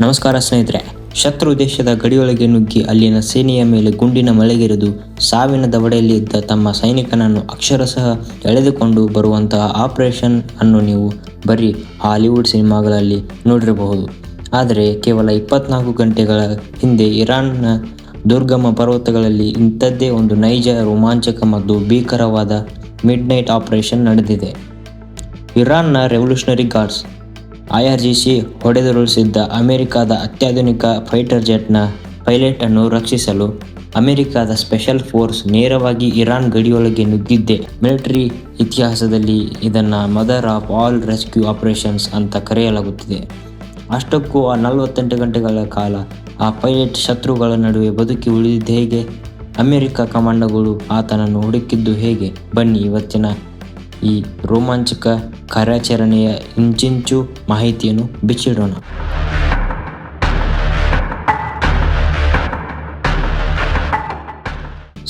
ನಮಸ್ಕಾರ ಸ್ನೇಹಿತರೆ. ಶತ್ರು ದೇಶದ ಗಡಿಯೊಳಗೆ ನುಗ್ಗಿ ಅಲ್ಲಿನ ಸೇನೆಯ ಮೇಲೆ ಗುಂಡಿನ ಮಳೆಗೆರೆದು ಸಾವಿನ ದವಡೆಯಲ್ಲಿ ಇದ್ದ ತಮ್ಮ ಸೈನಿಕನನ್ನು ಅಕ್ಷರಶಃ ಎಳೆದುಕೊಂಡು ಬರುವಂತಹ ಆಪರೇಷನ್ ಅನ್ನು ನೀವು ಬರೀ ಹಾಲಿವುಡ್ ಸಿನಿಮಾಗಳಲ್ಲಿ ನೋಡಿರಬಹುದು. ಆದರೆ ಕೇವಲ 24 ಗಂಟೆಗಳ ಹಿಂದೆ ಇರಾನ್ನ ದುರ್ಗಮ ಪರ್ವತಗಳಲ್ಲಿ ಇಂಥದ್ದೇ ಒಂದು ನೈಜ, ರೋಮಾಂಚಕ ಮತ್ತು ಭೀಕರವಾದ ಮಿಡ್ನೈಟ್ ಆಪರೇಷನ್ ನಡೆದಿದೆ. ಇರಾನ್ನ ರೆವಲ್ಯೂಷನರಿ ಗಾರ್ಡ್ಸ್ IRGC ಹೊಡೆದುರುಳಿಸಿದ್ದ ಅಮೆರಿಕದ ಅತ್ಯಾಧುನಿಕ ಫೈಟರ್ ಜೆಟ್ನ ಪೈಲಟ್ ಅನ್ನು ರಕ್ಷಿಸಲು ಅಮೆರಿಕದ ಸ್ಪೆಷಲ್ ಫೋರ್ಸ್ ನೇರವಾಗಿ ಇರಾನ್ ಗಡಿಯೊಳಗೆ ನುಗ್ಗಿದ್ದೆ. ಮಿಲಿಟರಿ ಇತಿಹಾಸದಲ್ಲಿ ಇದನ್ನು mother of all rescue operations ಅಂತ ಕರೆಯಲಾಗುತ್ತಿದೆ. ಅಷ್ಟಕ್ಕೂ ಆ 48 ಗಂಟೆಗಳ ಕಾಲ ಆ ಪೈಲಟ್ ಶತ್ರುಗಳ ನಡುವೆ ಬದುಕಿ ಉಳಿದಿದ್ದು ಹೇಗೆ? ಅಮೆರಿಕ ಕಮಾಂಡೋಗಳು ಆತನನ್ನು ಹುಡುಕಿದ್ದು ಹೇಗೆ? ಬನ್ನಿ ಇವತ್ತಿನ ಈ ರೋಮಾಂಚಕ ಕಾರ್ಯಾಚರಣೆಯ ಇಂಚಿಂಚು ಮಾಹಿತಿಯನ್ನು ಬಿಚ್ಚಿಡೋಣ.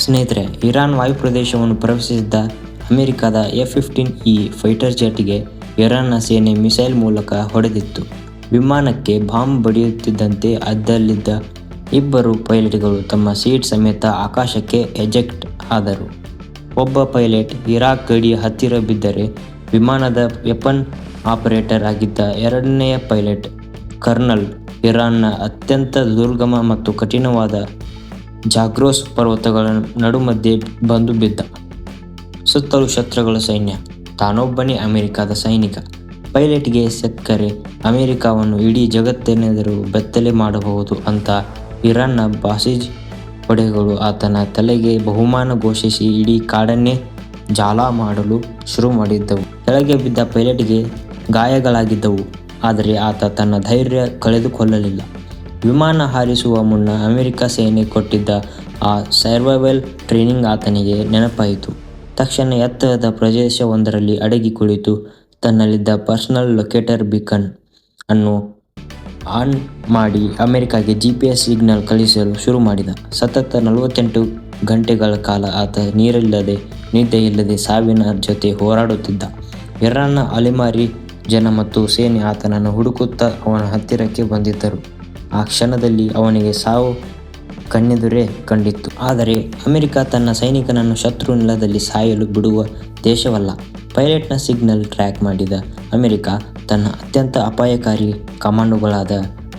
ಸ್ನೇಹಿತರೆ, ಇರಾನ್ ವಾಯುಪ್ರದೇಶವನ್ನು ಪ್ರವೇಶಿಸಿದ್ದ ಅಮೆರಿಕದ F-15E ಫೈಟರ್ ಜೆಟ್ಗೆ ಇರಾನ್ನ ಸೇನೆ ಮಿಸೈಲ್ ಮೂಲಕ ಹೊಡೆದಿತ್ತು. ವಿಮಾನಕ್ಕೆ ಬಾಂಬ್ ಬಡಿಯುತ್ತಿದ್ದಂತೆ ಅದ್ದಲ್ಲಿದ್ದ ಇಬ್ಬರು ಪೈಲಟ್ಗಳು ತಮ್ಮ ಸೀಟ್ ಸಮೇತ ಆಕಾಶಕ್ಕೆ ಎಜೆಕ್ಟ್ ಆದರು. ಒಬ್ಬ ಪೈಲಟ್ ಇರಾಕ್ ಗಡಿಯ ಹತ್ತಿರ ಬಿದ್ದರೆ, ವಿಮಾನದ ವೆಪನ್ ಆಪರೇಟರ್ ಆಗಿದ್ದ ಎರಡನೆಯ ಪೈಲಟ್ ಕರ್ನಲ್ ಇರಾನ್ನ ಅತ್ಯಂತ ದುರ್ಗಮ ಮತ್ತು ಕಠಿಣವಾದ ಜಾಗ್ರೋಸ್ ಪರ್ವತಗಳ ನಡುಮಧ್ಯೆ ಬಂದು ಬಿದ್ದ. ಸುತ್ತಲೂ ಶತ್ರುಗಳ ಸೈನ್ಯ, ತಾನೊಬ್ಬನೇ ಅಮೆರಿಕದ ಸೈನಿಕ. ಪೈಲಟ್ಗೆ ಸಿಕ್ಕರೆ ಅಮೆರಿಕವನ್ನು ಇಡೀ ಜಗತ್ತಿನೆದುರು ಬೆತ್ತಲೆ ಮಾಡಬಹುದು ಅಂತ ಇರಾನ್ನ ಬಾಸಿಜ್ ಪಡೆಗಳು ಆತನ ತಲೆಗೆ ಬಹುಮಾನ ಘೋಷಿಸಿ ಇಡೀ ಕಾಡನ್ನೇ ಜಾಲ ಮಾಡಲು ಶುರು ಮಾಡಿದ್ದವು. ಕೆಳಗೆ ಬಿದ್ದ ಪೈಲಟ್ಗೆ ಗಾಯಗಳಾಗಿದ್ದವು, ಆದರೆ ಆತ ತನ್ನ ಧೈರ್ಯ ಕಳೆದುಕೊಳ್ಳಲಿಲ್ಲ. ವಿಮಾನ ಹಾರಿಸುವ ಮುನ್ನ ಅಮೆರಿಕ ಸೇನೆ ಕೊಟ್ಟಿದ್ದ ಆ ಸರ್ವೈವಲ್ ಟ್ರೈನಿಂಗ್ ಆತನಿಗೆ ನೆನಪಾಯಿತು. ತಕ್ಷಣ ಎತ್ತರದ ಪ್ರದೇಶವೊಂದರಲ್ಲಿ ಅಡಗಿ ಕುಳಿತು ತನ್ನಲ್ಲಿದ್ದ ಪರ್ಸನಲ್ ಲೊಕೇಟರ್ ಬೀಕನ್ ಅನ್ನು ಆನ್ ಮಾಡಿ ಅಮೆರಿಕಾಗೆ GPS ಸಿಗ್ನಲ್ ಕಳಿಸಲು ಶುರು ಮಾಡಿದ. ಸತತ 48 ಗಂಟೆಗಳ ಕಾಲ ಆತ ನೀರಿಲ್ಲದೆ, ನಿದ್ದೆಯಿಲ್ಲದೆ ಸಾವಿನ ಜೊತೆ ಹೋರಾಡುತ್ತಿದ್ದ. ಇರಾನ್ನ ಅಲೆಮಾರಿ ಜನ ಮತ್ತು ಸೇನೆ ಆತನನ್ನು ಹುಡುಕುತ್ತಾ ಅವನ ಹತ್ತಿರಕ್ಕೆ ಬಂದಿದ್ದರು. ಆ ಕ್ಷಣದಲ್ಲಿ ಅವನಿಗೆ ಸಾವು ಕಣ್ಣೆದುರೇ ಕಂಡಿತ್ತು. ಆದರೆ ಅಮೆರಿಕ ತನ್ನ ಸೈನಿಕನನ್ನು ಶತ್ರು ನೆಲದಲ್ಲಿ ಸಾಯಲು ಬಿಡುವ ದೇಶವಲ್ಲ. ಪೈಲಟ್ನ ಸಿಗ್ನಲ್ ಟ್ರ್ಯಾಕ್ ಮಾಡಿದ ಅಮೆರಿಕ ತನ್ನ ಅತ್ಯಂತ ಅಪಾಯಕಾರಿ ಕಮಾಂಡೋಗಳಾದ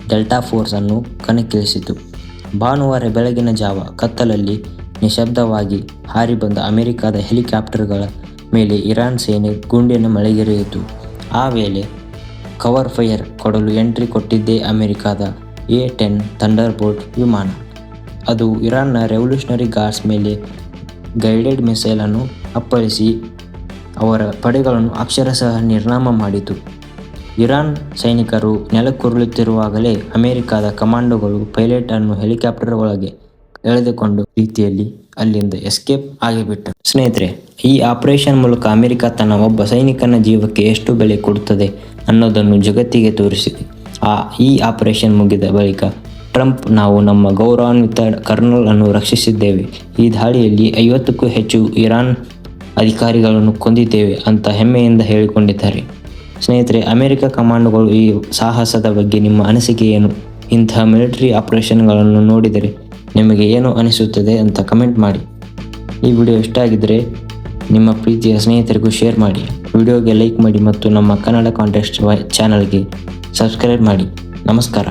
ಡೆಲ್ಟಾ ಫೋರ್ಸ್ ಅನ್ನು ಕಣಕ್ಕಿಳಿಸಿತು. ಭಾನುವಾರ ಬೆಳಗಿನ ಜಾವ ಕತ್ತಲಲ್ಲಿ ನಿಶಬ್ದವಾಗಿ ಹಾರಿ ಬಂದ ಅಮೆರಿಕದ ಹೆಲಿಕಾಪ್ಟರ್ಗಳ ಮೇಲೆ ಇರಾನ್ ಸೇನೆ ಗುಂಡಿನ ಮಳೆಗೆರೆಯಿತು. ಆ ವೇಳೆ ಕವರ್ ಫೈರ್ ಕೊಡಲು ಎಂಟ್ರಿ ಕೊಟ್ಟಿದ್ದೇ ಅಮೆರಿಕದ A-10 ಥಂಡರ್ಬೋಲ್ಟ್ ವಿಮಾನ. ಅದು ಇರಾನ್ನ ರೆವಲ್ಯೂಷನರಿ ಗಾರ್ಡ್ಸ್ ಮೇಲೆ ಗೈಡೆಡ್ ಮಿಸೈಲ್ ಅನ್ನು ಅಪ್ಪಳಿಸಿ ಅವರ ಪಡೆಗಳನ್ನು ಅಕ್ಷರಶಃ ನಿರ್ನಾಮ ಮಾಡಿತು. ಇರಾನ್ ಸೈನಿಕರು ನೆಲಕ್ಕುರುಳುತ್ತಿರುವಾಗಲೇ ಅಮೆರಿಕದ ಕಮಾಂಡೋಗಳು ಪೈಲಟ್ ಅನ್ನು ಹೆಲಿಕಾಪ್ಟರ್ ಒಳಗೆ ಎಳೆದುಕೊಂಡು ರೀತಿಯಲ್ಲಿ ಅಲ್ಲಿಂದ ಎಸ್ಕೇಪ್ ಆಗಿಬಿಟ್ಟರು. ಸ್ನೇಹಿತರೆ, ಈ ಆಪರೇಷನ್ ಮೂಲಕ ಅಮೆರಿಕ ತನ್ನ ಒಬ್ಬ ಸೈನಿಕನ ಜೀವಕ್ಕೆ ಎಷ್ಟು ಬೆಲೆ ಕೊಡುತ್ತದೆ ಅನ್ನೋದನ್ನು ಜಗತ್ತಿಗೆ ತೋರಿಸಿದೆ. ಈ ಆಪರೇಷನ್ ಮುಗಿದ ಬಳಿಕ ಟ್ರಂಪ್, ನಾವು ನಮ್ಮ ಗೌರವಾನ್ವಿತ ಕರ್ನಲ್ ಅನ್ನು ರಕ್ಷಿಸಿದ್ದೇವೆ, ಈ ದಾಳಿಯಲ್ಲಿ 50ಕ್ಕೂ ಹೆಚ್ಚು ಇರಾನ್ ಅಧಿಕಾರಿಗಳನ್ನು ಕೊಂದಿದ್ದೇವೆ ಅಂತ ಹೆಮ್ಮೆಯಿಂದ ಹೇಳಿಕೊಂಡಿದ್ದಾರೆ. ಸ್ನೇಹಿತರೆ, ಅಮೆರಿಕ ಕಮಾಂಡೋಗಳು ಈ ಸಾಹಸದ ಬಗ್ಗೆ ನಿಮ್ಮ ಅನಿಸಿಕೆ ಏನು? ಇಂತಹ ಮಿಲಿಟರಿ ಆಪರೇಷನ್ಗಳನ್ನು ನೋಡಿದರೆ ನಿಮಗೆ ಏನು ಅನಿಸುತ್ತದೆ ಅಂತ ಕಮೆಂಟ್ ಮಾಡಿ. ಈ ವಿಡಿಯೋ ಇಷ್ಟ ಆಗಿದ್ದರೆ ನಿಮ್ಮ ಪ್ರೀತಿಯ ಸ್ನೇಹಿತರಿಗೂ ಶೇರ್ ಮಾಡಿ, ವಿಡಿಯೋಗೆ ಲೈಕ್ ಮಾಡಿ ಮತ್ತು ನಮ್ಮ ಕನ್ನಡ ಕಾಂಟೆಸ್ಟ್ ಚಾನಲ್ಗೆ ಸಬ್ಸ್ಕ್ರೈಬ್ ಮಾಡಿ. ನಮಸ್ಕಾರ.